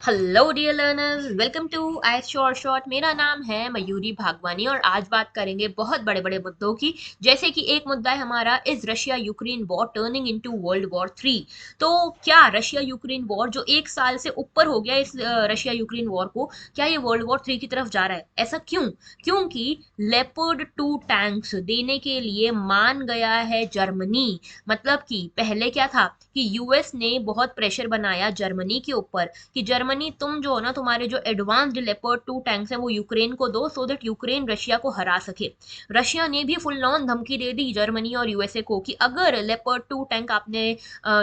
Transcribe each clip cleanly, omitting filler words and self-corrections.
Hello dear learners, welcome to I short short. मेरा नाम है मयूरी भागवानी और आज बात करेंगे बहुत बड़े बड़े मुद्दों की। जैसे कि एक मुद्दा है हमारा, is Russia Ukraine war turning into world war 3। तो क्या रशिया यूक्रेन वॉर जो एक साल से ऊपर हो गया, इस रशिया यूक्रेन वॉर को, क्या ये वर्ल्ड वॉर 3 की तरफ जा रहा है? ऐसा क्यों? क्योंकि लेपर्ड 2 टैंक्स देने के लिए मान गया है जर्मनी। मतलब कि पहले क्या था कि यूएस ने बहुत प्रेशर बनाया जर्मनी के ऊपर कि जर्मनी तुम जो हो ना, तुम्हारे जो एडवांस्ड लेपर्ड 2 टैंक्स हैं वो यूक्रेन को दो, सो दैट यूक्रेन रशिया को हरा सके। रशिया ने भी फुल ऑन धमकी दे दी जर्मनी और यूएसए को कि अगर लेपर्ड 2 टैंक आपने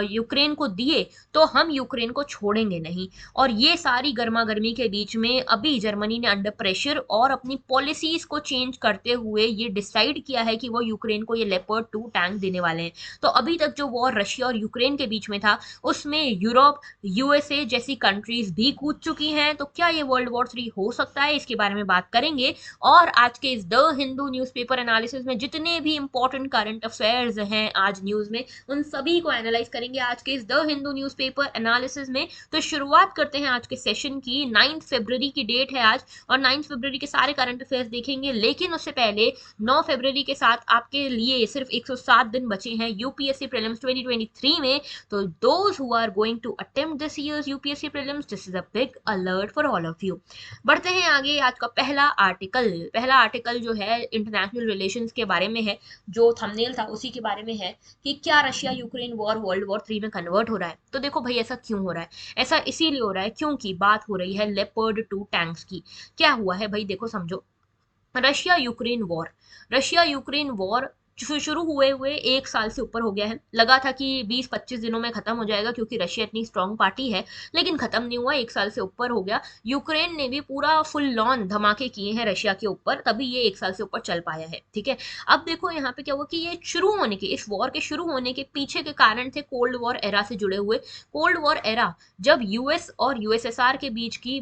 यूक्रेन को दिए तो हम यूक्रेन को छोड़ेंगे नहीं। और ये सारी गर्मा गर्मी के बीच में अभी जर्मनी ने अंडर प्रेशर और अपनी पॉलिसीज को चेंज करते हुए ये डिसाइड किया है कि वो यूक्रेन को ये लेपर्ड 2 टैंक देने वाले हैं। तो अभी तक जो वॉर रशिया और यूक्रेन के बीच में था, उसमें यूरोप, यूएसए जैसी कंट्रीज भी कूद चुकी हैं। तो क्या ये वर्ल्ड वॉर 3 हो सकता है? इसके बारे में बात करेंगे। और आज के इस द हिंदू न्यूज़पेपर एनालिसिस में जितने भी इंपॉर्टेंट करंट अफेयर्स हैं आज न्यूज में, उन सभी को एनालाइज करेंगे आज के इस द हिंदू न्यूज़पेपर एनालिसिस में। तो शुरुआत करते हैं आज के सेशन की। 9 फरवरी की डेट है आज, और 9 फरवरी के सारे करंट अफेयर्स देखेंगे। लेकिन उससे पहले 9 फरवरी के साथ आपके लिए सिर्फ 107 दिन बचे हैं यूपीएससी प्रीलिम्स 2023 में। तो those who are going to attempt this year's UPSC prelims, this is a big alert for all of you। बढ़ते हैं आगे। आज का पहला आर्टिकल जो है इंटरनेशनल रिलेशंस के बारे में है। जो थंबनेल था उसी के बारे में है कि क्या Russia Ukraine war world war 3 में कन्वर्ट हो रहा है। तो देखो भाई, ऐसा क्यों हो रहा है? ऐसा इसीलिए हो रहा है क्योंकि बात हो रही है लेपर्ड 2 टैंक्स की। क्या हुआ है भाई, देखो समझो। रशिया यूक्रेन वॉर शुरू हुए हुए एक साल से ऊपर हो गया है। लगा था कि 20-25 दिनों में खत्म हो जाएगा क्योंकि रशिया इतनी स्ट्रांग पार्टी है, लेकिन खत्म नहीं हुआ, एक साल से ऊपर हो गया। यूक्रेन ने भी पूरा फुल लॉन धमाके किए हैं रशिया के ऊपर, तभी ये एक साल से ऊपर चल पाया है। ठीक है। अब देखो यहाँ पे क्या हुआ कि ये शुरू होने के, इस वॉर के शुरू होने के पीछे के कारण थे कोल्ड वॉर एरा से जुड़े हुए। कोल्ड वॉर एरा जब यूएस और यूएसएसआर के बीच की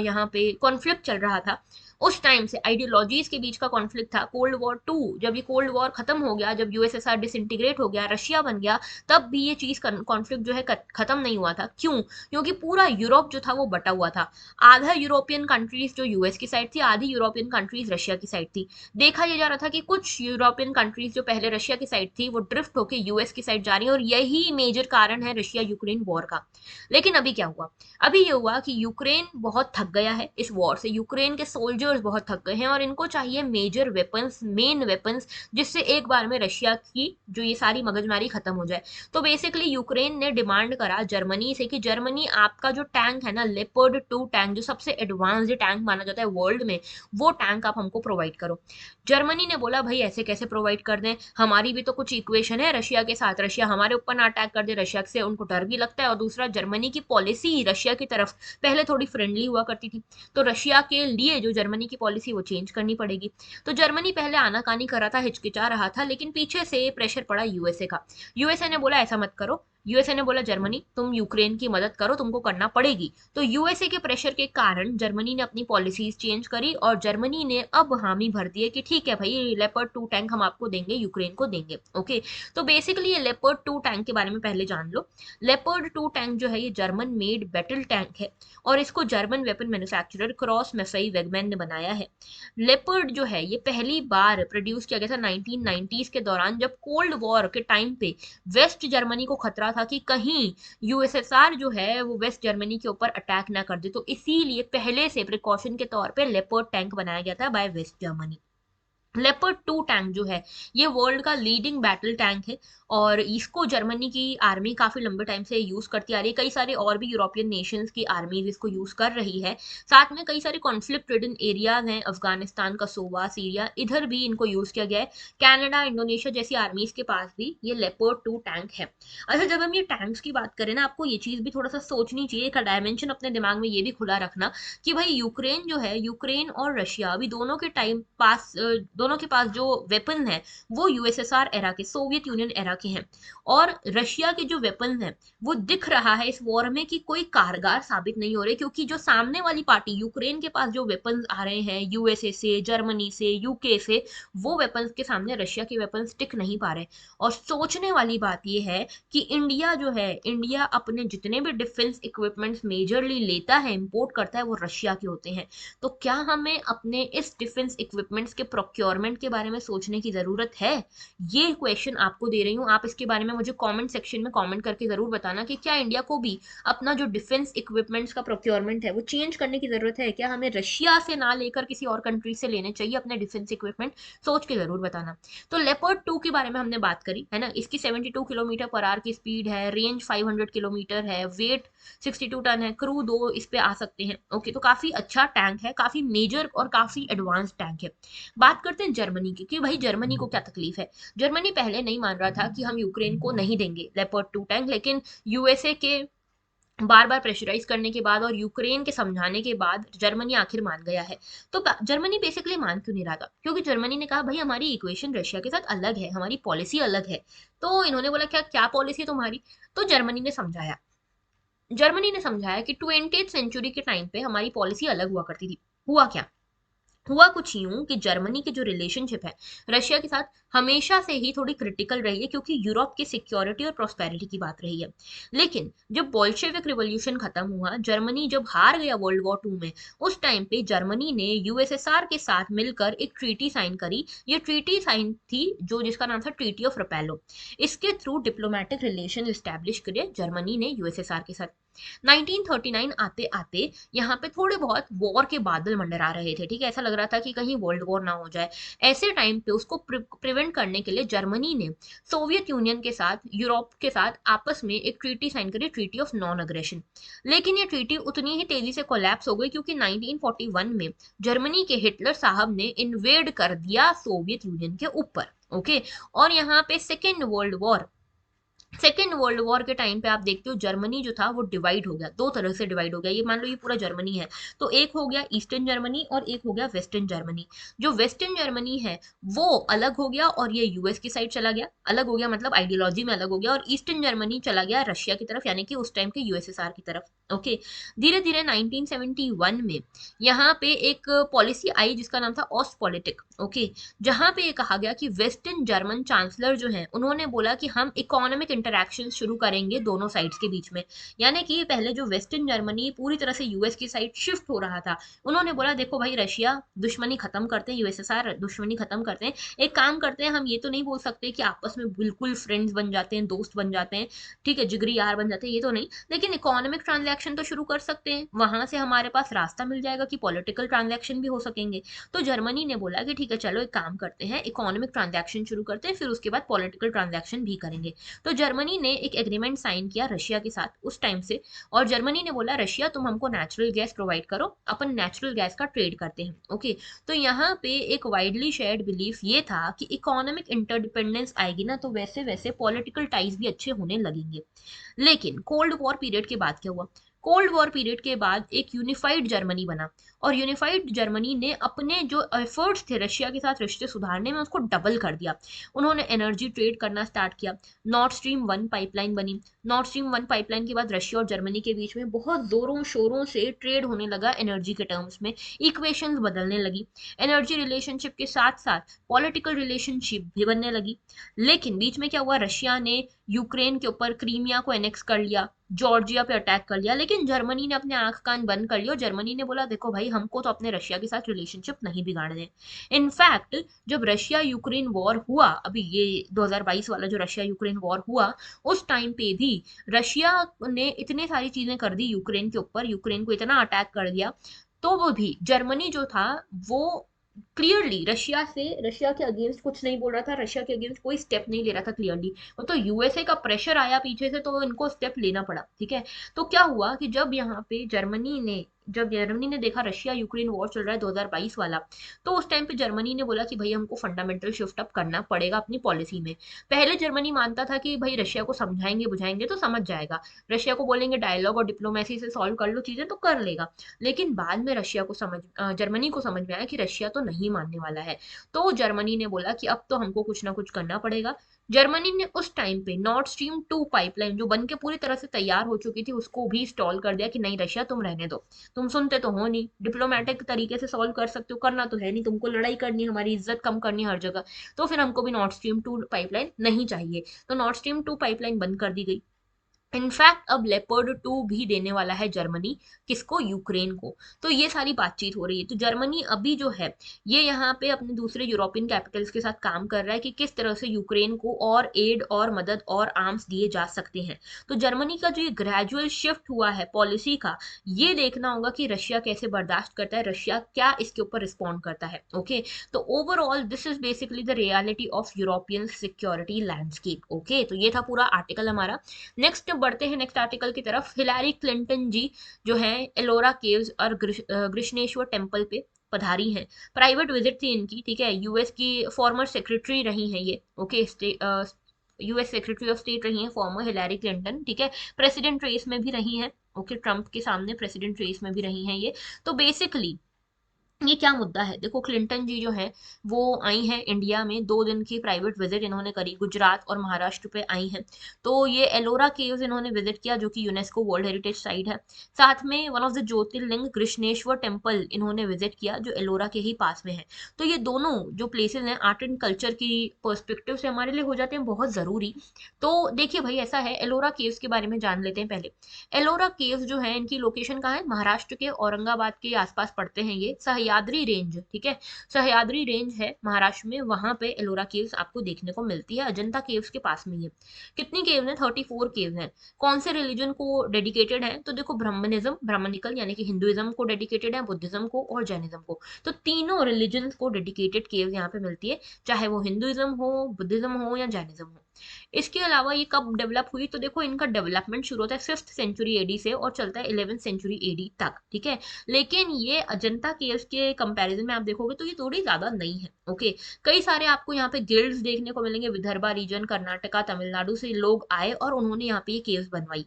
यहाँ पे कॉन्फ्लिक्ट चल रहा था, उस टाइम से आइडियोलॉजीज के बीच का कॉन्फ्लिक्ट था। कोल्ड वॉर 2 जब ये कोल्ड वॉर खत्म हो गया, जब यूएसएसआर डिसइंटीग्रेट हो गया, रशिया बन गया, तब भी ये चीज कॉन्फ्लिक्ट जो है खत्म नहीं हुआ था। क्यों? क्योंकि पूरा यूरोप जो था वो बटा हुआ था। आधा यूरोपियन कंट्रीज जो यूएस की साइड थी, आधी यूरोपियन कंट्रीज रशिया की साइड थी। देखा यह जा रहा था कि कुछ यूरोपियन कंट्रीज जो पहले रशिया की साइड थी वो ड्रिफ्ट होकर यूएस की साइड जा रही है, और यही मेजर कारण है रशिया यूक्रेन वॉर का। लेकिन अभी क्या हुआ? अभी ये हुआ कि यूक्रेन बहुत थक गया है इस वॉर से। यूक्रेन के सोल्जर्स बहुत थक गए हैं और इनको चाहिए मेजर वेपन्स, मेन वेपन्स, जिससे एक बार में रशिया की जो ये सारी मगजमारी खत्म हो जाए। तो बेसिकली यूक्रेन ने डिमांड करा जर्मनी से कि जर्मनी, आपका जो टैंक है ना, लेपर्ड 2 टैंक, जो सबसे एडवांस्ड टैंक माना जाता है वर्ल्ड में, वो टैंक आप हमको प्रोवाइड करो। जर्मनी ने बोला भाई ऐसे कैसे प्रोवाइड कर दें, हमारी भी तो कुछ इक्वेशन है रशिया के साथ, रशिया हमारे ऊपर ना अटैक कर दे, रशिया से उनको डर भी लगता है। और दूसरा, जर्मनी की पॉलिसी रशिया की तरफ पहले थोड़ी फ्रेंडली हुआ करती थी, तो रशिया के लिए जो जर्मनी की पॉलिसी वो चेंज करनी पड़ेगी। तो जर्मनी पहले आनाकानी कर रहा था, हिचकिचा रहा था, लेकिन पीछे से प्रेशर पड़ा यूएसए का। यूएसए ने बोला ऐसा मत करो। यूएसए ने बोला जर्मनी तुम यूक्रेन की मदद करो, तुमको करना पड़ेगी। तो यूएसए के प्रेशर के कारण जर्मनी ने अपनी पॉलिसीज चेंज करी, और जर्मनी ने अब हामी भर दिए कि ठीक है भाई, लेपर्ड 2 टैंक हम आपको देंगे, यूक्रेन को देंगे। ओके। तो बेसिकली ये लेपर्ड 2 टैंक के बारे में पहले जान लो। लेपर्ड 2 टैंक जो है ये जर्मन मेड बैटल टैंक है, और इसको German weapon manufacturer Krauss Maffei Wegmann ने बनाया है। लेपर्ड जो है ये पहली बार प्रोड्यूस किया गया था 1990s के दौरान, जब कोल्ड वॉर के टाइम पे वेस्ट जर्मनी को खतरा था कि कहीं यूएसएसआर जो है वो वेस्ट जर्मनी के ऊपर अटैक ना कर दे। तो इसीलिए पहले से प्रिकॉशन के तौर पे लेपर्ड टैंक बनाया गया था by West Germany. Leopard 2 tank जो है ये वर्ल्ड का लीडिंग बैटल टैंक है, और इसको जर्मनी की आर्मी काफी लंबे टाइम से यूज करती आ रही है। कई सारे और भी यूरोपियन नेशंस की आर्मीज इसको यूज कर रही है। साथ में कई सारे कॉन्फ्लिक्ट रिडन एरियाज हैं, अफगानिस्तान, कोसोवा, सीरिया, इधर भी इनको यूज किया गया है। कनाडा, इंडोनेशिया जैसी आर्मीज के पास भी ये लेपर्ड 2 टैंक है। अच्छा, जब हम ये टैंक्स की बात करें ना, आपको ये चीज भी थोड़ा सा सोचनी चाहिए, एक डायमेंशन अपने दिमाग में ये भी खुला रखना कि भाई यूक्रेन जो है, यूक्रेन और रशिया अभी दोनों के टाइम पास दोनों के पास जो वेपन है वो यूएसएसआर एरा के, सोवियत यूनियन एरा के हैं। और रशिया के जो वेपन है वो दिख रहा है इस वॉर में कि कोई कारगर साबित नहीं हो रहे, क्योंकि जो सामने वाली पार्टी यूक्रेन के पास जो वेपन आ रहे हैं यूएसए से, जर्मनी से, यूके से, वो वेपन्स के सामने रशिया के वेपन्स टिक नहीं पा रहे। और सोचने वाली बात यह है कि इंडिया जो है, इंडिया अपने जितने भी डिफेंस इक्विपमेंट्स मेजरली लेता है, इंपोर्ट करता है, वो रशिया के होते हैं। तो क्या हमें अपने इस डिफेंस इक्विपमेंट्स के प्रोक्योरमेंट के बारे में सोचने की जरूरत है? ये क्वेश्चन आपको दे रही हूँ, आप इसके बारे में मुझे कमेंट सेक्शन में कमेंट करके जरूर बताना कि क्या इंडिया को भी अपना जो डिफेंस इक्विपमेंट्स का प्रोक्योरमेंट है वो चेंज करने की जरूरत है? क्या हमें रशिया से ना लेकर किसी और कंट्री से लेने चाहिए अपने डिफेंस इक्विपमेंट? सोच के जरूर बताना। तो लेपर्ड 2 के बारे में हमने बात करी है ना, इसकी 72 किलोमीटर पर आवर की स्पीड है, रेंज 500 किलोमीटर है, वेट 62 टन है, क्रू 2 इस पे आ सकते हैं। ओके, तो काफी अच्छा टैंक है, काफी मेजर और काफी एडवांस टैंक है। बात करते हैं जर्मनी की कि भाई जर्मनी को क्या तकलीफ है। जर्मनी पहले नहीं मान रहा था कि हम यूक्रेन को नहीं देंगे लेपर्ड 2 टैंक, लेकिन यूएसए के बार बार प्रेशराइज करने के बाद और यूक्रेन के समझाने के बाद जर्मनी आखिर मान गया है। तो जर्मनी बेसिकली मान क्यों नहीं रहा था? क्योंकि जर्मनी ने कहा भाई हमारी इक्वेशन रशिया के साथ अलग है, हमारी पॉलिसी अलग है। तो इन्होंने बोला क्या क्या पॉलिसी है तुम्हारी? तो जर्मनी ने समझाया कि 20th सेंचुरी के टाइम पे हमारी पॉलिसी अलग हुआ करती थी। हुआ क्या? हुआ कुछ यूं कि जर्मनी की जो रिलेशनशिप है रशिया के साथ हमेशा से ही थोड़ी क्रिटिकल रही है, क्योंकि यूरोप की सिक्योरिटी और प्रोस्पेरिटी की बात रही है। लेकिन जब बोल्शेविक रिवॉल्यूशन खत्म हुआ, जर्मनी जब हार गया वर्ल्ड वॉर 2 में, उस टाइम पे जर्मनी ने यूएसएसआर के साथ मिलकर एक ट्रीटी साइन करी। ये ट्रीटी साइन थी जो जिसका नाम था ट्रीटी ऑफ रपेलो। इसके थ्रू डिप्लोमेटिक रिलेशन स्टैब्लिश करे जर्मनी ने यूएसएसआर के साथ। 1939 आते आते यहाँ पे थोड़े बहुत वॉर के बादल मंडरा रहे थे, ठीक है, ऐसा लग रहा था कि कहीं वर्ल्ड वॉर ना हो जाए। ऐसे टाइम पे उसको प्रिवेंट करने के लिए जर्मनी ने सोवियत यूनियन के साथ, यूरोप के साथ आपस में एक ट्रीटी साइन करी, ट्रीटी ऑफ नॉन अग्रेशन। लेकिन ये ट्रीटी उतनी ही तेजी से कोलैप्स हो गई क्योंकि 1941 में जर्मनी के हिटलर साहब ने इन्वेड कर दिया सोवियत यूनियन के ऊपर। ओके, और यहाँ पे सेकेंड वर्ल्ड वॉर के टाइम पे आप देखते हो जर्मनी जो था वो डिवाइड हो गया, दो तरह से डिवाइड हो गया। ये मान लो ये पूरा जर्मनी है, तो एक हो गया ईस्टर्न जर्मनी और एक हो गया वेस्टर्न जर्मनी। जो वेस्टर्न जर्मनी है वो अलग हो गया और ये यूएस की साइड चला गया, अलग हो गया मतलब आइडियोलॉजी में अलग हो गया, और ईस्टर्न जर्मनी चला गया रशिया की तरफ, यानी कि उस टाइम के यूएसएसआर की तरफ। ओके, धीरे धीरे 1971 में यहाँ पे एक पॉलिसी आई जिसका नाम था ऑस्ट पॉलिटिक। ओके, जहां पे ये कहा गया कि वेस्टर्न जर्मन चांसलर जो है उन्होंने बोला कि हम इकोनॉमिक इंटरैक्शन शुरू करेंगे दोनों साइड्स के बीच में। यानी कि पहले जो वेस्टर्न जर्मनी पूरी तरह से यूएस की साइड शिफ्ट हो रहा था, उन्होंने बोला देखो भाई रशिया दुश्मनी खत्म करते हैं, यूएसएसआर दुश्मनी खत्म करते हैं, एक काम करते हैं, हम ये तो नहीं बोल सकते कि आपस में बिल्कुल फ्रेंड्स बन जाते हैं, दोस्त बन जाते हैं, ठीक है, जिगरी यार बन जाते हैं, ये तो नहीं, लेकिन इकोनॉमिक ट्रांजैक्शन तो शुरू कर सकते हैं, वहां से हमारे पास रास्ता मिल जाएगा कि पॉलिटिकल ट्रांजैक्शन भी हो सकेंगे। तो जर्मनी ने बोला कि ठीक है चलो एक काम करते हैं, इकोनॉमिक ट्रांजैक्शन शुरू करते हैं, फिर उसके बाद पॉलिटिकल ट्रांजैक्शन भी करेंगे। तो जर्मनी ने एक एग्रीमेंट साइन किया रशिया के साथ उस टाइम से, और जर्मनी ने बोला रशिया तुम हमको नेचुरल गैस प्रोवाइड करो, अपन नेचुरल गैस का ट्रेड करते हैं। ओके, तो यहाँ पे एक वाइडली शेयर्ड बिलीफ ये था कि इकोनॉमिक इंटरडिपेंडेंस आएगी ना तो वैसे वैसे पॉलिटिकल टाइज भी अच्छे होने लगेंगे। लेकिन कोल्ड वॉर पीरियड के बाद क्या हुआ? कोल्ड वॉर पीरियड के बाद एक यूनिफाइड जर्मनी बना, और यूनिफाइड जर्मनी ने अपने जो एफर्ट्स थे रशिया के साथ रिश्ते सुधारने में उसको डबल कर दिया। उन्होंने एनर्जी ट्रेड करना स्टार्ट किया, नॉर्थ स्ट्रीम 1 पाइपलाइन बनी। नॉर्थ स्ट्रीम 1 पाइपलाइन के बाद रशिया और जर्मनी के बीच में बहुत जोरों शोरों से ट्रेड होने लगा एनर्जी के टर्म्स में, इक्वेशंस बदलने लगी, एनर्जी रिलेशनशिप के साथ साथ पॉलिटिकल रिलेशनशिप भी बनने लगी। लेकिन बीच में क्या हुआ, रशिया ने यूक्रेन के ऊपर क्रीमिया को एनेक्स कर लिया, जॉर्जिया पे अटैक कर लिया, लेकिन जर्मनी ने अपने आंख कान बंद कर लिया और जर्मनी ने बोला देखो भाई हमको तो अपने रशिया के साथ रिलेशनशिप नहीं बिगाड़ने। इनफैक्ट जब रशिया यूक्रेन वॉर हुआ, अभी ये 2022 वाला जो रशिया यूक्रेन वॉर हुआ, उस टाइम पे भी रशिया ने इतनी सारी चीजें कर दी यूक्रेन के ऊपर, यूक्रेन को इतना अटैक कर दिया, तो वो भी जर्मनी जो था वो क्लियरली रशिया के अगेंस्ट कुछ नहीं बोल रहा था, रशिया के अगेंस्ट कोई स्टेप नहीं ले रहा था क्लियरली। वो तो यूएसए का प्रेशर आया पीछे से तो इनको स्टेप लेना पड़ा, ठीक है। तो क्या हुआ कि जब यहाँ पे जर्मनी ने जब जर्मनी ने देखा रशिया यूक्रेन वॉर चल रहा है 2022 वाला, तो उस टाइम पे जर्मनी ने बोला कि भाई हमको फंडामेंटल शिफ्ट अप करना पड़ेगा अपनी पॉलिसी में। पहले जर्मनी मानता था कि भाई रशिया को समझाएंगे बुझाएंगे तो समझ जाएगा, रशिया को बोलेंगे डायलॉग और डिप्लोमेसी से सॉल्व कर लो चीजें तो कर लेगा। लेकिन बाद में जर्मनी को समझ में आया कि रशिया तो नहीं मानने वाला है। तो जर्मनी ने बोला कि अब तो हमको कुछ ना कुछ करना पड़ेगा। जर्मनी ने उस टाइम पे नॉर्थ स्ट्रीम 2 पाइपलाइन जो बन के पूरी तरह से तैयार हो चुकी थी उसको भी स्टॉल कर दिया कि नहीं रशिया तुम रहने दो, तुम सुनते तो हो नहीं, डिप्लोमेटिक तरीके से सॉल्व कर सकते हो, करना तो है नहीं, तुमको लड़ाई करनी है, हमारी इज्जत कम करनी है हर जगह, तो फिर हमको भी नॉर्थ स्ट्रीम 2 पाइपलाइन नहीं चाहिए। तो नॉर्थ स्ट्रीम 2 पाइपलाइन बंद कर दी गई। इनफैक्ट अब लेपर्ड 2 भी देने वाला है जर्मनी, किसको, यूक्रेन को। तो ये सारी बातचीत हो रही है। तो जर्मनी अभी जो है ये यहाँ पे अपने दूसरे यूरोपियन कैपिटल्स के साथ काम कर रहा है कि किस तरह से यूक्रेन को और एड और मदद और आर्म्स दिए जा सकते हैं। तो जर्मनी का जो ये ग्रेजुअल शिफ्ट हुआ है पॉलिसी का, ये देखना होगा कि रशिया कैसे बर्दाश्त करता है, रशिया क्या इसके ऊपर रिस्पॉन्ड करता है। ओके, तो overall this is basically the reality of European security landscape. Okay, तो ये था पूरा आर्टिकल हमारा। नेक्स्ट बढ़ते हैं नेक्स्ट आर्टिकल की तरफ। हिलारी क्लिंटन जी जो है एलोरा केव्स और कृष्णेश्वर टेम्पल पे पधारी हैं। प्राइवेट विजिट थी इनकी, ठीक है। यूएस की फॉर्मर सेक्रेटरी रही हैं ये। Okay, US secretary of state रही हैं फॉर्मर हिलारी क्लिंटन, ठीक है। प्रेसिडेंट रेस में भी रही हैं। ओके, ट्रंप के सामने प्रेसिडेंट रेस में भी रही हैं ये। तो बेसिकली ये क्या मुद्दा है, देखो क्लिंटन जी जो है वो आई हैं इंडिया में, 2 दिन की प्राइवेट विजिट इन्होंने करी, गुजरात और महाराष्ट्र पे आई हैं। तो ये एलोरा केव्स इन्होंने विजिट किया जो कि यूनेस्को वर्ल्ड हेरिटेज साइट है। साथ में one of the Jyotirlinga Krishneshwar temple इन्होंने विजिट किया जो एलोरा के ही पास में है। तो ये दोनों जो प्लेसेस हैं आर्ट एंड कल्चर की पर्सपेक्टिव से हमारे लिए हो जाते हैं बहुत जरूरी। तो देखिए भाई ऐसा है, एलोरा केव्स के बारे में जान लेते हैं पहले। एलोरा केव्स जो है इनकी लोकेशन कहाँ है, महाराष्ट्र के औरंगाबाद के आसपास पड़ते हैं ये। सह्याद्री रेंज, ठीक है, सह्याद्री रेंज है महाराष्ट्र में, वहां पे एलोरा केव्स आपको देखने को मिलती है, अजंता केव्स के पास में ये। कितनी केव्स हैं, 34 केव्स हैं। कौन से रिलीजन को डेडिकेटेड है, तो देखो ब्राह्मणिज्म, ब्राह्मणिकल यानी कि हिंदुइज्म को डेडिकेटेड है, बुद्धिज्म को और जैनिज्म को। तो तीनों रिलीजन को डेडिकेटेड केव्स यहाँ पे मिलती है, चाहे वो हिंदुइज्म हो, बुद्धिज्म हो या जैनिज्म हो। इसके अलावा ये कब डेवलप हुई, तो देखो इनका डेवलपमेंट शुरू होता है 5th सेंचुरी एडी से और चलता है 11th सेंचुरी एडी तक, ठीक है। लेकिन ये अजंता केव्स के कंपैरिजन में आप देखोगे तो ये थोड़ी ज्यादा नई है। ओके, कई सारे आपको यहाँ पे गिल्ड्स देखने को मिलेंगे, विदर्भा रीजन, कर्नाटका, तमिलनाडु से लोग आए और उन्होंने यहाँ पे ये केव्स बनवाई।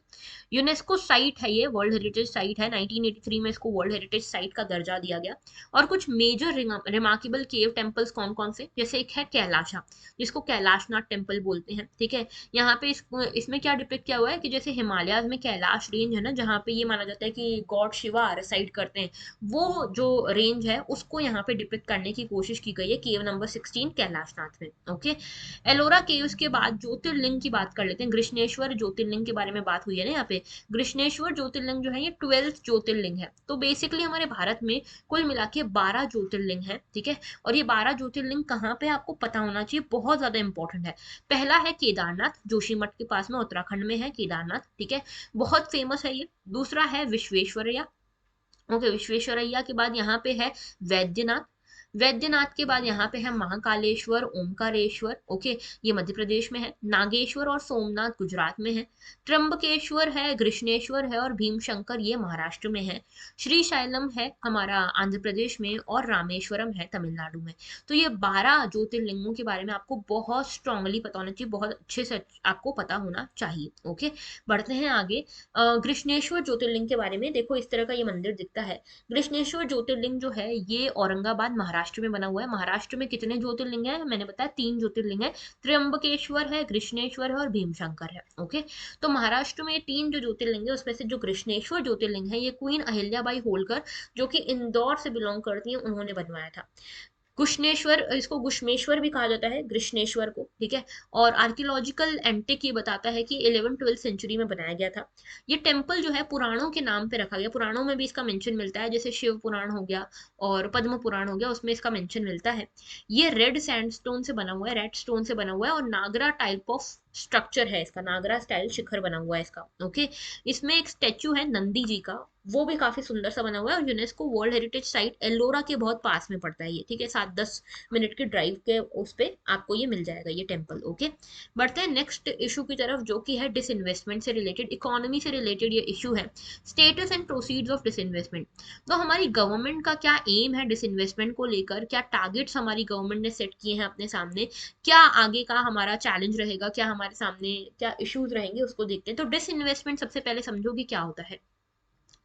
यूनेस्को साइट है ये, वर्ल्ड हेरिटेज साइट है, 1983 में इसको वर्ल्ड हेरिटेज साइट का दर्जा दिया गया। और कुछ मेजर रिमार्केबल केव टेम्पल्स कौन कौन से, जैसे एक है कैलाशा जिसको कैलाशनाथ टेम्पल बोलते हैं, ठीक है। यहाँ पे इसमें क्या डिपिक्ट किया हुआ है कि जैसे हिमालयाज में कैलाश रेंज है ना, जहाँ पे ये माना जाता है कि गॉड शिवा रिसाइड करते हैं, वो जो रेंज है उसको यहाँ पे डिपिक्ट करने की कोशिश की गई है केव नंबर 16 कैलाशनाथ में। ओके, एलोरा केव्स के बाद ज्योतिर्लिंग की बात कर लेते हैं। कृष्णेश्वर ज्योतिर्लिंग के बारे में बात हुई है ना यहाँ पे। कृष्णेश्वर ज्योतिर्लिंग जो है ये 12th ज्योतिर्लिंग है। तो बेसिकली हमारे भारत में कुल मिला के 12 ज्योतिर्लिंग है, ठीक है। और ये 12 ज्योतिर्लिंग कहाँ पे आपको पता होना चाहिए, बहुत ज्यादा इंपॉर्टेंट है। पहला है केदारनाथ, जोशीमठ के पास में उत्तराखंड में है केदारनाथ, ठीक है, बहुत फेमस है ये। दूसरा है विश्वेश्वरैया। ओके, विश्वेश्वरैया के बाद यहाँ पे है वैद्यनाथ। वैद्यनाथ के बाद यहाँ पे है महाकालेश्वर, ओमकारेश्वर, ओके, ये मध्य प्रदेश में है। नागेश्वर और सोमनाथ गुजरात में है। त्र्यंबकेश्वर है, कृष्णेश्वर है और भीमशंकर ये महाराष्ट्र में है। श्रीशैलम है हमारा आंध्र प्रदेश में और रामेश्वरम है तमिलनाडु में। तो ये 12 ज्योतिर्लिंगों के बारे में आपको बहुत स्ट्रांगली पता होना चाहिए, बहुत अच्छे से आपको पता होना चाहिए। ओके, बढ़ते हैं आगे। कृष्णेश्वर ज्योतिर्लिंग के बारे में देखो, इस तरह का ये मंदिर दिखता है। कृष्णेश्वर ज्योतिर्लिंग जो है ये औरंगाबाद महाराष्ट्र में बना हुआ है। महाराष्ट्र में कितने ज्योतिर्लिंग है, मैंने बताया 3 ज्योतिर्लिंग है, त्र्यंबकेश्वर है, कृष्णेश्वर है और भीमशंकर है। ओके, तो महाराष्ट्र में 3 जो ज्योतिर्लिंग है उसमें से जो कृष्णेश्वर ज्योतिर्लिंग है ये क्वीन अहिल्याबाई होलकर जो कि इंदौर से बिलोंग करती है उन्होंने बनवाया था। कुशनेश्वर, इसको गुश्मेश्वर भी कहा जाता है, कृष्णेश्वर को, ठीक है। और आर्कियोलॉजिकल एंटिक ये बताता है कि 11th-12th सेंचुरी में बनाया गया था। ये टेम्पल जो है पुराणों के नाम पे रखा गया, पुराणों में भी इसका मेंशन मिलता है, जैसे शिव पुराण हो गया और पद्म पुराण हो गया, उसमें इसका मेंशन मिलता है। ये रेड सैंडस्टोन से बना हुआ है, रेड स्टोन से बना हुआ है और नागरा टाइप ऑफ स्ट्रक्चर है इसका, नागरा स्टाइल शिखर बना हुआ है इसका। ओके, इसमें एक स्टेचू है नंदी जी का, वो भी काफी सुंदर सा बना हुआ है, और UNESCO world heritage site Ellora के बहुत पास में पड़ता है ये, ठीक है, 7-10 मिनट की ड्राइव के उस पे आपको ये मिल जाएगा ये टेम्पल। ओके, बढ़ते हैं नेक्स्ट इशू की तरफ, जो कि है डिसइन्वेस्टमेंट से रिलेटेड, इकोनॉमी से रिलेटेड ये इशू है, status and proceeds of disinvestment. तो हमारी गवर्नमेंट का क्या एम है डिसइन्वेस्टमेंट को लेकर, क्या टारगेट्स हमारी गवर्नमेंट ने सेट किए हैं अपने सामने, क्या आगे का हमारा चैलेंज रहेगा, क्या हमारे सामने क्या इश्यूज रहेंगे, उसको देखते हैं। तो डिसइन्वेस्टमेंट सबसे पहले समझो कि क्या होता है।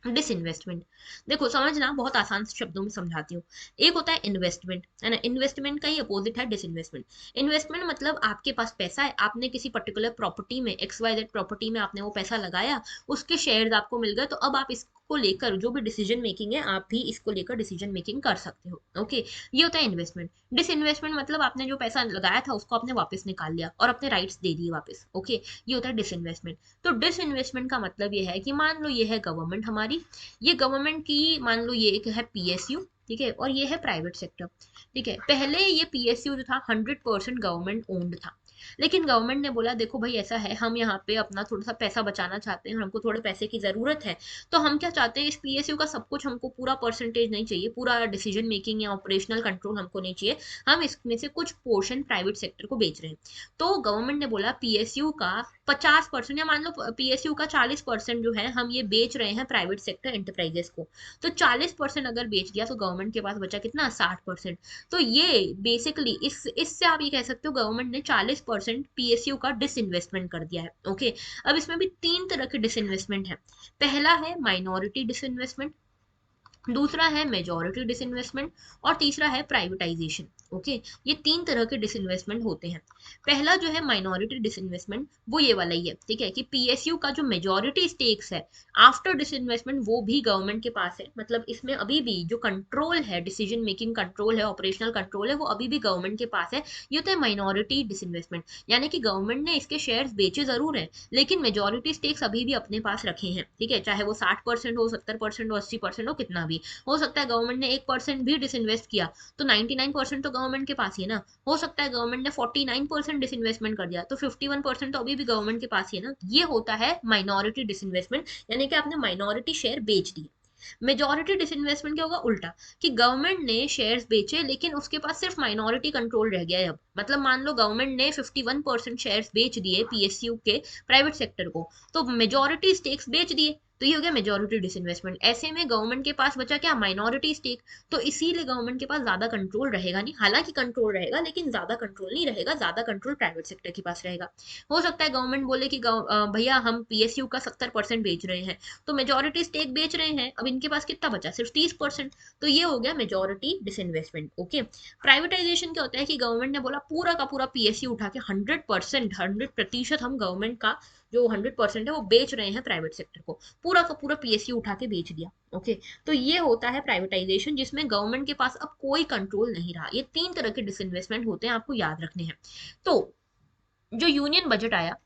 डिसइन्वेस्टमेंट, देखो समझना, बहुत आसान शब्दों में समझाती हूँ। एक होता है इन्वेस्टमेंट, है ना, इन्वेस्टमेंट का ही अपोजिट है डिसइन्वेस्टमेंट। इन्वेस्टमेंट मतलब आपके पास पैसा है, आपने किसी पर्टिकुलर प्रॉपर्टी में, XYZ प्रॉपर्टी में आपने वो पैसा लगाया, उसके शेयर्स आपको मिल गए, तो अब आप इसको लेकर जो भी डिसीजन मेकिंग है, आप भी इसको लेकर डिसीजन मेकिंग कर सकते हो। ओके, ये होता है इन्वेस्टमेंट। डिसइन्वेस्टमेंट मतलब आपने जो पैसा लगाया था उसको आपने वापस निकाल लिया और अपने राइट्स दे दिए वापस। ओके, ये होता है डिसइन्वेस्टमेंट। तो डिसइन्वेस्टमेंट का मतलब ये है कि मान लो ये है गवर्नमेंट हमारी, ये गवर्नमेंट की, मान लो ये एक है PSU, ठीक है, और ये है प्राइवेट सेक्टर, ठीक है। पहले ये PSU जो था 100% गवर्नमेंट ओन्ड था, लेकिन गवर्नमेंट ने बोला देखो भाई ऐसा है, हम यहाँ पे अपना थोड़ा सा पैसा बचाना चाहते हैं, हमको थोड़े पैसे की जरूरत है, तो हम क्या चाहते हैं, इस PSU का सब कुछ हमको पूरा परसेंटेज नहीं चाहिए, पूरा डिसीजन मेकिंग या ऑपरेशनल कंट्रोल हमको नहीं चाहिए, हम इसमें से कुछ पोर्शन प्राइवेट सेक्टर को बेच रहे हैं। तो गवर्नमेंट ने बोला PSU का 50% या मान लो PSU का 40% जो है हम ये बेच रहे हैं प्राइवेट सेक्टर एंटरप्राइजेस को। तो 40% अगर बेच दिया तो गवर्नमेंट के पास बचा कितना, 60%। तो ये बेसिकली इससे आप ये कह सकते हो गवर्नमेंट ने 40% PSU का डिसइन्वेस्टमेंट कर दिया है। ओके, अब इसमें भी 3 तरह के डिसइन्वेस्टमेंट है। पहला है माइनॉरिटी डिसइन्वेस्टमेंट, दूसरा है मेजॉरिटी डिसइन्वेस्टमेंट, और तीसरा है प्राइवेटाइजेशन। ओके, ये 3 तरह के डिसइन्वेस्टमेंट होते हैं। पहला जो है माइनॉरिटी डिसइन्वेस्टमेंट, वो ये वाला ही है, ठीक है, कि PSU का जो मेजॉरिटी स्टेक्स है आफ्टर डिसइन्वेस्टमेंट वो भी गवर्नमेंट के पास है, मतलब इसमें अभी भी जो कंट्रोल है, डिसीजन मेकिंग कंट्रोल है, ऑपरेशनल कंट्रोल है, वो अभी भी गवर्नमेंट के पास है। ये होता है माइनॉरिटी डिसइन्वेस्टमेंट, यानी कि गवर्नमेंट ने इसके शेयर्स बेचे जरूर हैं, लेकिन मेजॉरिटी स्टेक्स अभी भी अपने पास रखे हैं, ठीक है, चाहे वो 60% हो, 70% हो, 80% हो, कितना भी हो सकता है। गवर्नमेंट ने 1% भी डिसइन्वेस्ट किया तो 99% तो गवर्नमेंट के पास ही है ना। हो सकता है गवर्नमेंट ने 49% डिसइन्वेस्टमेंट कर दिया तो 51% तो अभी भी गवर्नमेंट के पास ही है ना। ये होता है माइनॉरिटी डिसइन्वेस्टमेंट, यानी कि आपने माइनॉरिटी शेयर बेच दिए। मेजॉरिटी डिसइन्वेस्टमेंट क्या होगा, उल्टा, कि गवर्नमेंट ने शेयर्स बेचे लेकिन उसके पास सिर्फ माइनॉरिटी कंट्रोल रह गया है अब, मतलब मान लो गवर्नमेंट ने 51% शेयर्स बेच दिए PSU के प्राइवेट सेक्टर को, तो मेजॉरिटी स्टेक्स बेच दिए, तो ये हो गया मेजॉरिटी डिसइन्वेस्टमेंट। ऐसे में गवर्नमेंट के पास बचा क्या, माइनॉरिटी स्टेक, तो इसीलिए गवर्नमेंट के पास ज्यादा कंट्रोल रहेगा नहीं, हालांकि कंट्रोल रहेगा लेकिन ज्यादा कंट्रोल नहीं रहेगा, ज्यादा कंट्रोल प्राइवेट सेक्टर के पास रहेगा। हो सकता है गवर्नमेंट बोले कि भैया हम PSU का 70% बेच रहे हैं, तो मेजोरिटी स्टेक बेच रहे हैं, अब इनके पास कितना बचा, सिर्फ 30%, तो ये हो गया मेजोरिटी डिसइन्वेस्टमेंट। ओके, प्राइवेटाइजेशन क्या होता है कि गवर्नमेंट ने बोला पूरा का पूरा PSU उठा के 100% हम गवर्नमेंट का जो 100% है वो बेच रहे हैं प्राइवेट सेक्टर को, पूरा का पूरा PSU उठा के बेच दिया। ओके, तो ये होता है प्राइवेटाइजेशन, जिसमें गवर्नमेंट के पास अब कोई कंट्रोल नहीं रहा। ये 3 तरह के डिसइन्वेस्टमेंट होते हैं, आपको याद रखने हैं। तो जो यूनियन बजट आया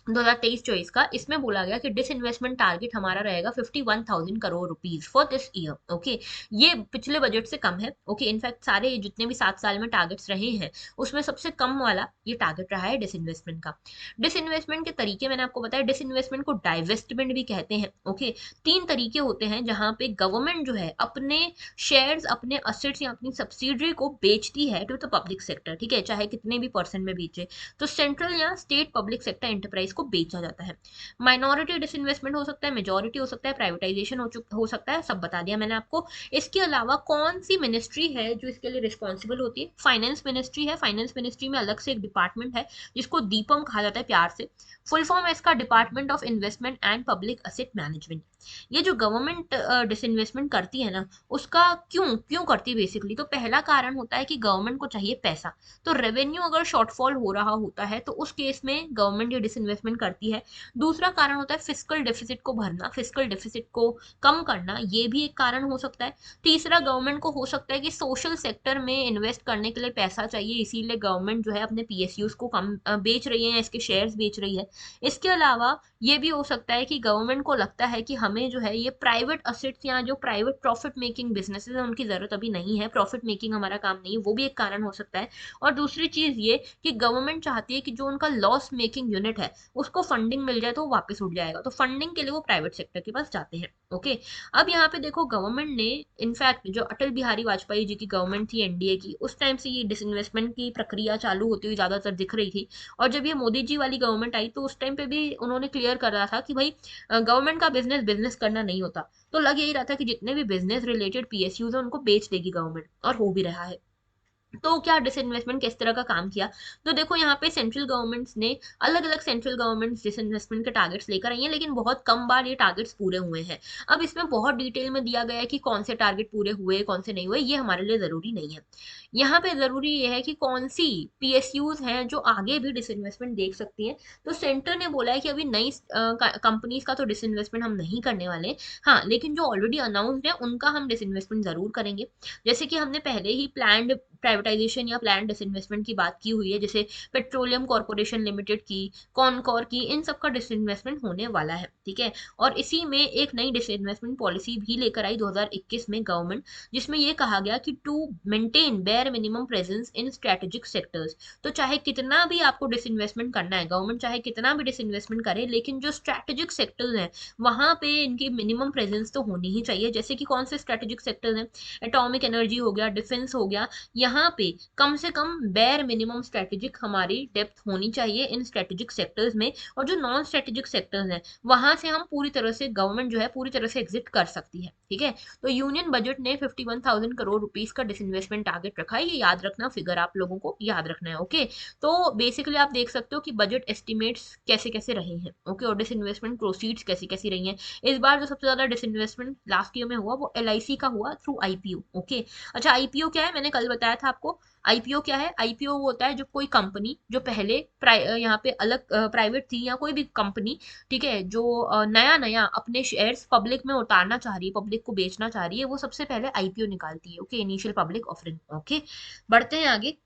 2023-24 का, इसमें बोला गया कि डिसइन्वेस्टमेंट टारगेट हमारा रहेगा 51,000 crore rupees for this year. Okay, ये पिछले बजट से कम है। ओके, इनफैक्ट सारे जितने भी 7 साल में टारगेट्स रहे हैं उसमें सबसे कम वाला ये टारगेट रहा है डिसइन्वेस्टमेंट का। डिसइन्वेस्टमेंट के तरीके मैंने आपको बताया, डिसइन्वेस्टमेंट को डाइवेस्टमेंट भी कहते हैं। ओके, 3 तरीके होते हैं जहां पे गवर्नमेंट जो है अपने शेयर्स, अपने असेट्स या अपनी सब्सिडरी को बेचती है टू द पब्लिक सेक्टर, ठीक है, चाहे कितने भी परसेंट में बेचे, तो सेंट्रल या स्टेट पब्लिक सेक्टर एंटरप्राइज को बेचा जाता है। माइनॉरिटी डिसइन्वेस्टमेंट हो सकता है, मेजॉरिटी हो सकता है, प्राइवेटाइजेशन हो सकता है, सब बता दिया मैंने आपको। इसके अलावा कौन सी मिनिस्ट्री है जो इसके लिए रिस्पॉन्सिबल होती है, फाइनेंस मिनिस्ट्री है। फाइनेंस मिनिस्ट्री में अलग से एक डिपार्टमेंट है जिसको दीपम कहा जाता है प्यार से, फुल फॉर्म है इसका department of investment and public asset management. ये जो गवर्नमेंट डिसइन्वेस्टमेंट करती है ना, उसका क्यों क्यों करती है बेसिकली, तो पहला कारण होता है कि गवर्नमेंट को चाहिए पैसा, तो रेवेन्यू अगर शॉर्टफॉल हो रहा होता है तो उस केस में गवर्नमेंट ये डिसइन्वेस्टमेंट करती है। दूसरा कारण होता है फिस्कल डेफिसिट को भरना, फिस्कल डेफिसिट को कम करना, ये भी एक कारण हो सकता है। तीसरा, गवर्नमेंट को हो सकता है कि सोशल सेक्टर में इन्वेस्ट करने के लिए पैसा चाहिए, इसीलिए गवर्नमेंट जो है अपने PSUs को कम बेच रही है या इसके शेयर्स बेच रही है। इसके अलावा ये भी हो सकता है कि गवर्नमेंट को लगता है कि हमें हमें जो है ये प्राइवेट असेट्स या जो प्राइवेट प्रॉफिट मेकिंग बिजनेसेस है उनकी जरूरत अभी नहीं है, प्रॉफिट मेकिंग हमारा काम नहीं है, वो भी एक कारण हो सकता है। और दूसरी चीज ये कि गवर्नमेंट चाहती है कि जो उनका लॉस मेकिंग यूनिट है उसको फंडिंग मिल जाए तो वो वापस उठ जाएगा, तो फंडिंग के लिए वो प्राइवेट सेक्टर के पास जाते हैं। ओके, अब यहाँ पे देखो गवर्नमेंट ने इनफैक्ट जो अटल बिहारी वाजपेयी जी की गवर्नमेंट थी एनडीए की, उस टाइम से ये डिसइन्वेस्टमेंट की प्रक्रिया चालू होती हुई ज्यादातर दिख रही थी। और जब ये मोदी जी वाली गवर्नमेंट आई तो उस टाइम पे भी उन्होंने क्लियर कर रहा था कि भाई गवर्नमेंट का बिजनेस बिजनेस करना नहीं होता। तो लग यही रहा था कि जितने भी बिजनेस रिलेटेड पीएसयूज है उनको बेच देगी गवर्नमेंट, और हो भी रहा है। तो क्या डिसइन्वेस्टमेंट किस तरह का काम किया, तो देखो यहाँ पे सेंट्रल गवर्नमेंट्स ने अलग अलग सेंट्रल गवर्नमेंट्स डिसइन्वेस्टमेंट के टारगेट्स लेकर आई हैं, लेकिन बहुत कम बार ये टारगेट्स पूरे हुए हैं। अब इसमें बहुत डिटेल में दिया गया है कि कौन से टारगेट पूरे हुए कौन से नहीं हुए, ये हमारे लिए जरूरी नहीं है। यहाँ पे जरूरी ये है कि कौन सी पीएसयूज हैं जो आगे भी डिसइन्वेस्टमेंट देख सकती हैं। तो सेंटर ने बोला है कि अभी नई कंपनीज का तो डिसइन्वेस्टमेंट हम नहीं करने वाले, हाँ लेकिन जो ऑलरेडी अनाउंस्ड है उनका हम डिसइन्वेस्टमेंट जरूर करेंगे। जैसे कि हमने पहले ही प्लान्ड प्राइवेटाइजेशन या प्लान डिसइन्वेस्टमेंट की बात की हुई है, जैसे पेट्रोलियम कॉर्पोरेशन लिमिटेड की, कॉनकॉर की, इन सब का डिसइन्वेस्टमेंट होने वाला है, ठीक है। और इसी में एक नई डिसइन्वेस्टमेंट पॉलिसी भी लेकर आई 2021 में गवर्नमेंट, जिसमें ये कहा गया कि to maintain bare minimum presence in strategic sectors. तो चाहे कितना भी आपको डिसइन्वेस्टमेंट करना है, गवर्नमेंट चाहे कितना भी डिसइन्वेस्टमेंट करे, लेकिन जो स्ट्रेटेजिक सेक्टर्स हैं वहां पे इनकी मिनिमम प्रेजेंस तो होनी ही चाहिए। जैसे कि कौन से स्ट्रेटेजिक सेक्टर्स हैं, एटॉमिक एनर्जी हो गया, डिफेंस हो गया, यहाँ पे कम से कम बेयर मिनिमम स्ट्रेटेजिक हमारी डेप्थ होनी चाहिए इन स्ट्रेटेजिक सेक्टर्स में। और जो नॉन स्ट्रेटेजिक सेक्टर्स हैं वहां से हम पूरी तरह से गवर्नमेंट जो है पूरी तरह से एग्जिट कर सकती है, ठीक है। तो यूनियन बजट ने 51,000 करोड़ रुपीस का डिसइन्वेस्टमेंट टारगेट रखा है, ये याद रखना, फिगर आप लोगों को याद रखना है। ओके, तो बेसिकली आप देख सकते हो कि बजट एस्टिमेट्स कैसे कैसे रहे हैं। ओके, और डिसइन्वेस्टमेंट प्रोसीड्स कैसी कैसी रही हैं। इस बार जो सबसे ज्यादा डिसइन्वेस्टमेंट लास्ट ईयर में हुआ वो एलआईसी का हुआ थ्रू आईपीओ। ओके, अच्छा आईपीओ क्या है, मैंने कल बताया था आपको। आईपीओ क्या है, आईपीओ वो होता है जब कोई कंपनी जो पहले यहाँ पे अलग प्राइवेट थी या कोई भी कंपनी, ठीक है, जो नया नया अपने शेयर्स पब्लिक में उतारना चाह रही है, पब्लिक को बेचना चाह रही है, वो सबसे पहले आईपीओ निकालती है। Okay, initial public offering. Okay, बढ़ते हैं आगे।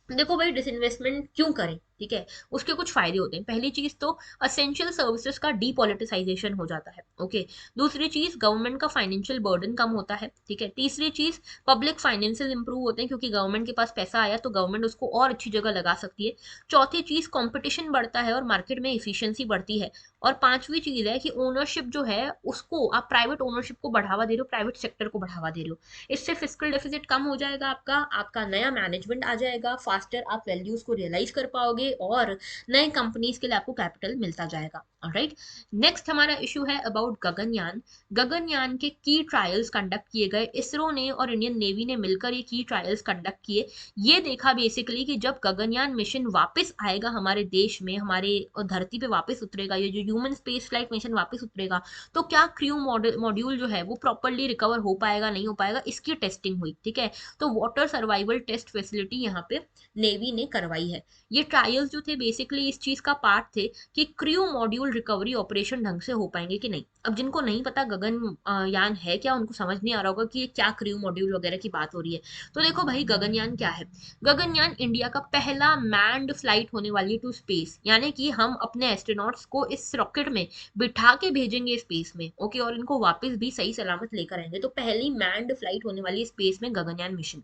देखो भाई डिसइन्वेस्टमेंट क्यों करें, ठीक है, उसके कुछ फायदे होते हैं। पहली चीज तो असेंशियल सर्विसेज का डीपॉलिटिसाइजेशन हो जाता है। ओके, दूसरी चीज गवर्नमेंट का फाइनेंशियल बर्डन कम होता है, ठीक है। तीसरी चीज पब्लिक फाइनेंसेस इंप्रूव होते हैं क्योंकि गवर्नमेंट के पास पैसा आया तो गवर्नमेंट उसको और अच्छी जगह लगा सकती है। चौथी चीज कंपटीशन बढ़ता है और मार्केट में इफिशियंसी बढ़ती है। और पांचवी चीज है कि ओनरशिप जो है उसको आप प्राइवेट ओनरशिप को बढ़ावा दे रहे हो, प्राइवेट सेक्टर को बढ़ावा दे रहे हो। इससे फिस्कल डेफिसिट कम हो जाएगा, आपका आपका नया मैनेजमेंट आ जाएगा, फास्टर आप वैल्यूज को रियलाइज कर पाओगे और नए कंपनीज के लिए आपको कैपिटल मिलता जाएगा। ऑलराइट, नेक्स्ट हमारा इशू है अबाउट गगनयान। गगनयान के की ट्रायल्स कंडक्ट किए गए, इसरो ने और इंडियन नेवी ने मिलकर ये की ट्रायल्स कंडक्ट किए। ये देखा बेसिकली कि जब गगनयान मिशन वापस आएगा हमारे देश में, हमारे धरती पे वापस उतरेगा, ये जो ह्यूमन स्पेस फ्लाइट मिशन वापस उतरेगा, तो क्या क्रू मॉड्यूल जो है वो प्रॉपरली रिकवर हो पाएगा नहीं हो पाएगा, इसकी टेस्टिंग हुई, ठीक है। तो वाटर सर्वाइवल टेस्ट फैसिलिटी यहाँ पे नेवी ने करवाई है। ये ट्रायल्स जो थे बेसिकली इस चीज का पार्ट थे कि क्रू मॉड्यूल रिकवरी ऑपरेशन ढंग से हो पाएंगे कि नहीं। अब जिनको नहीं पता गगन यान है क्या, उनको समझ नहीं आ रहा होगा कि ये क्या क्रू मॉड्यूल वगैरह की बात हो रही है। तो देखो भाई गगनयान क्या है, गगनयान इंडिया का पहला मैन्ड फ्लाइट होने वाली टू स्पेस, यानी कि हम अपने एस्ट्रोनॉट्स को इस रॉकेट में बिठा के भेजेंगे स्पेस में। ओके, और इनको वापस भी सही सलामत लेकर आएंगे। तो पहली मैन्ड फ्लाइट होने वाली स्पेस में गगनयान मिशन।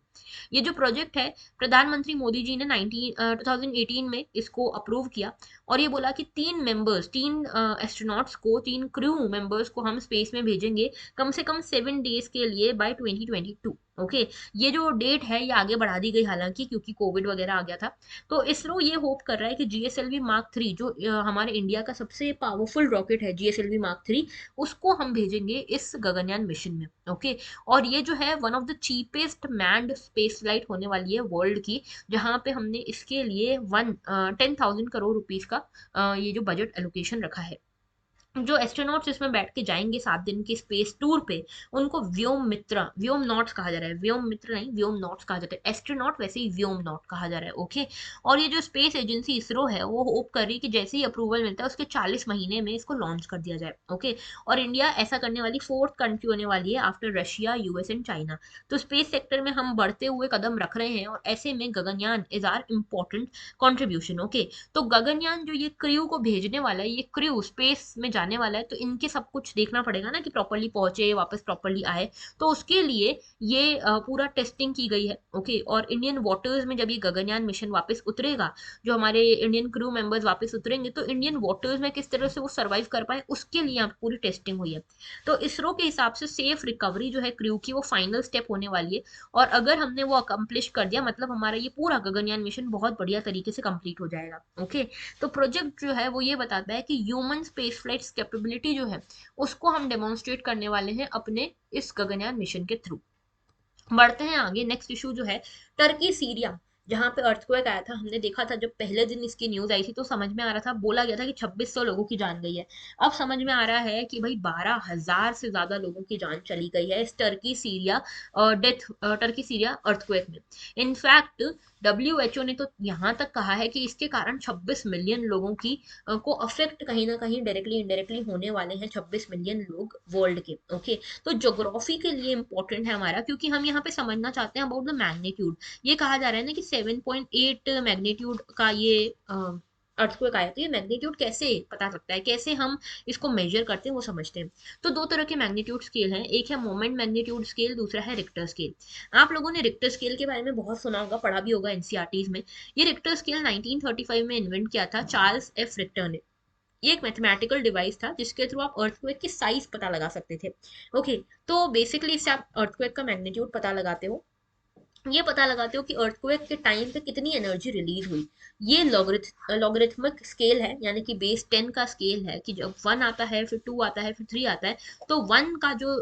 ये जो प्रोजेक्ट है प्रधानमंत्री मोदी जी ने 2018 में इसको अप्रूव किया और ये बोला कि तीन एस्ट्रोनॉट्स को, तीन क्रू मेंबर्स को हम स्पेस में भेजेंगे कम से कम 7 डेज के लिए बाय 2022। ओके, ये जो डेट है ये आगे बढ़ा दी गई हालांकि क्योंकि कोविड वगैरह आ गया था। तो इसरो ये होप कर रहा है कि जीएसएलवी मार्क 3 जो हमारे इंडिया का सबसे पावरफुल रॉकेट है जीएसएलवी मार्क 3, उसको हम भेजेंगे इस गगनयान मिशन में। ओके, और ये जो है one of the cheapest manned space flight होने वाली है वर्ल्ड की, जहां पे हमने इसके लिए 10,000 करोड़ रुपीस का ये जो बजट एलोकेशन रखा है। जो एस्ट्रोनॉट्स इसमें बैठ के जाएंगे 7 दिन के स्पेस टूर पे, उनको व्योम नॉट्स कहा जा रहा है, व्योम मित्र नहीं व्योम नॉट्स कहा जाता है। एस्ट्रोनॉट वैसे ही व्योम नॉट कहा जा रहा है। ओके, और ये जो स्पेस एजेंसी इसरो है वो होप कर रही है कि जैसे ही अप्रूवल मिलता है उसके 40 महीने में इसको लॉन्च कर दिया जाए। ओके, और इंडिया ऐसा करने वाली 4th कंट्री होने वाली है after Russia, US and China. तो स्पेस सेक्टर में हम बढ़ते हुए कदम रख रहे हैं और ऐसे में Gaganyaan is our important contribution. Okay, तो गगनयान जो ये क्रू को भेजने वाला है, ये क्रू स्पेस में जाने वाला है, तो इनके सब कुछ देखना पड़ेगा ना कि प्रॉपरली पहुंचे, वापस प्रॉपरली आए। तो उसके लिए ये पूरा टेस्टिंग की गई है। ओके, और इंडियन वाटर्स में जब ये गगनयान मिशन वापस उतरेगा, जो हमारे इंडियन क्रू मेंबर्स वापस उतरेंगे, तो इंडियन वाटर्स में किस तरह से वो सर्वाइव कर पाए, उसके लिए यहाँ पे पूरी टेस्टिंग हुई है। तो इसरो के हिसाब से सेफ रिकवरी जो है क्रू की, वो फाइनल स्टेप होने वाली है। और अगर हमने वो अकम्प्लिश कर दिया, मतलब हमारा ये पूरा गगनयान मिशन बहुत बढ़िया तरीके से कंप्लीट हो जाएगा। ओके, तो प्रोजेक्ट जो है वो ये बताता है कि ह्यूमन स्पेस फ्लाइट कैपेबिलिटी जो है उसको हम डेमोन्स्ट्रेट करने वाले हैं अपने इस गगनयान मिशन के थ्रू। बढ़ते हैं आगे। नेक्स्ट इशू जो है टर्की सीरिया, जहां पे अर्थक्वेक आया था, हमने देखा था जब पहले दिन इसकी न्यूज आई थी तो समझ में आ रहा था, बोला गया था कि 2600 लोगों की जान गई है। अब समझ में आ रहा है कि भाई 12,000 से ज्यादा लोगों की जान चली गई है इस Turkey Syria Turkey Syria earthquake में। इनफैक्ट WHO ने तो यहाँ तक कहा है कि इसके कारण 26 मिलियन लोगों की को अफेक्ट कहीं ना कहीं डायरेक्टली इनडायरेक्टली होने वाले हैं, 26 मिलियन लोग वर्ल्ड के। ओके, तो ज्योग्राफी के लिए इंपॉर्टेंट है हमारा, क्योंकि हम यहाँ पे समझना चाहते हैं अबाउट द मैग्नीट्यूड। ये कहा जा रहा है ना कि 7.8 मैग्नीट्यूड का ये अर्थक्वेक आया, तो ये मैग्नीट्यूड कैसे पता लगता है, कैसे हम इसको मेजर करते हैं वो समझते हैं। तो दो तरह के मैग्नीट्यूड स्केल हैं, एक है मोमेंट मैग्नीट्यूड स्केल, दूसरा है रिक्टर स्केल। आप लोगों ने रिक्टर स्केल के बारे में बहुत सुना होगा, पढ़ा भी होगा एनसीईआरटीज में। ये रिक्टर स्केल 1935 में इन्वेंट किया था चार्ल्स एफ रिक्टर ने। ये एक मैथमेटिकल डिवाइस था जिसके थ्रू आप अर्थक्वेक की साइज पता लगा सकते थे। ओके, तो बेसिकली इससे आप अर्थक्वेक का मैग्नीट्यूड पता लगाते हो, ये पता लगाते हो कि अर्थक्वेक के टाइम पे कितनी एनर्जी रिलीज हुई। ये लॉगरिथमिक स्केल है, यानी कि बेस 10 का स्केल है, कि जब 1 आता है, फिर 2 आता है, फिर 3 आता है, तो 1 का जो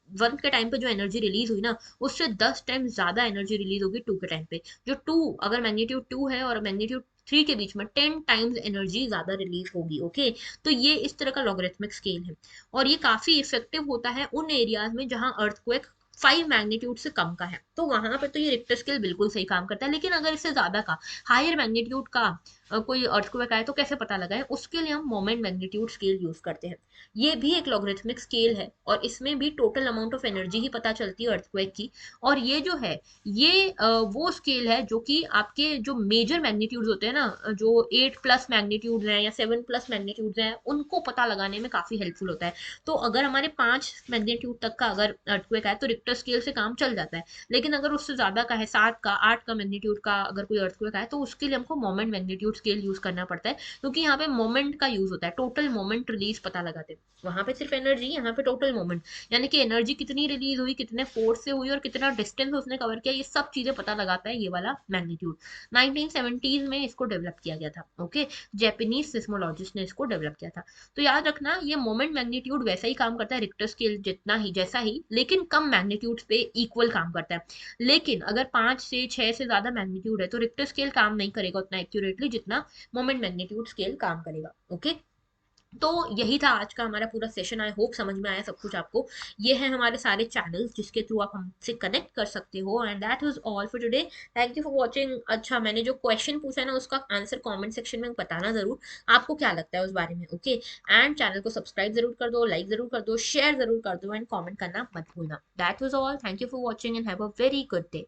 1 के टाइम पे जो एनर्जी रिलीज हुई ना, उससे 10 टाइम ज्यादा एनर्जी रिलीज होगी 2 के टाइम पे। जो 2, अगर मैग्नीट्यूड 2 है और मैग्नीट्यूड 3 के बीच में 10 टाइम्स एनर्जी ज्यादा रिलीज होगी। ओके, तो ये इस तरह का लॉगरिथमिक स्केल है, और ये काफी इफेक्टिव होता है उन एरियाज में जहां अर्थक्वेक 5 मैग्नीट्यूड से कम का है, तो वहां पे तो ये रिक्टर स्केल बिल्कुल सही काम करता है। लेकिन अगर इससे ज्यादा का, हायर मैग्नीट्यूड का कोई अर्थक्वेक आए तो कैसे पता लगाएं, उसके लिए हम मोमेंट मैग्नीट्यूड स्केल यूज करते हैं। ये भी एक लॉगरिथमिक स्केल है, और इसमें भी टोटल अमाउंट ऑफ एनर्जी ही पता चलती है अर्थक्वेक की। और ये जो है, ये वो स्केल है जो कि आपके जो मेजर मैग्नीट्यूड होते हैं ना, जो 8 प्लस मैग्नीट्यूड हैं या 7 प्लस मैग्नीट्यूड हैं, उनको पता लगाने में काफी हेल्पफुल होता है। तो अगर हमारे 5 मैग्नीट्यूड तक का अगर अर्थक्वेक आए तो रिक्टर स्केल से काम चल जाता है। लेकिन अगर उससे ज्यादा का है, 7 का, 8 का मैग्नीट्यूड का अगर कोई अर्थक्वेक आए, तो उसके लिए हमको मोमेंट मैग्नीट्यूड स्केल यूज करना पड़ता है, क्योंकि यहाँ पे मोमेंट का यूज होता है, टोटल मोमेंट रिलीज पता लगाते हैं। वहां पे सिर्फ एनर्जी, यहाँ पे टोटल मोमेंट, यानी कि एनर्जी कितनी रिलीज हुई, कितने फोर्स से हुई, और कितना डिस्टेंस उसने कवर किया, ये सब चीजें पता लगाता है ये वाला मैग्नीट्यूड। 1970s में इसको डेवलप किया गया था। ओके, जैपनीज सिस्मोलॉजिस्ट ने इसको डेवलप किया था। तो याद रखना, ये मोमेंट मैग्नीट्यूड वैसा ही काम करता है रिक्टर स्केल जितना ही, जैसा ही, लेकिन कम मैग्नीट्यूड पे इक्वल काम करता है। लेकिन अगर 5 से 6 से ज्यादा मैग्नीट्यूड है तो रिक्टर स्केल काम नहीं करेगा उतना एक्यूरेटली जितना मोमेंट मैग्नीट्यूड स्केल काम करेगा। ओके, तो यही था आज का हमारा पूरा सेशन। आई होप समझ में आया सब कुछ आपको। ये है हमारे सारे चैनल्स जिसके थ्रू आप हमसे कनेक्ट कर सकते हो, and that was all for today. Thank you for watching. अच्छा, मैंने जो क्वेश्चन पूछा है ना, उसका आंसर कमेंट सेक्शन में बताना जरूर, आपको क्या लगता है उस बारे में। ओके, एंड चैनल को सब्सक्राइब जरूर कर दो, लाइक जरूर कर दो, शेयर जरूर कर दो, एंड कॉमेंट करना मत भूलना। That was all. Thank you for watching and have a very good day.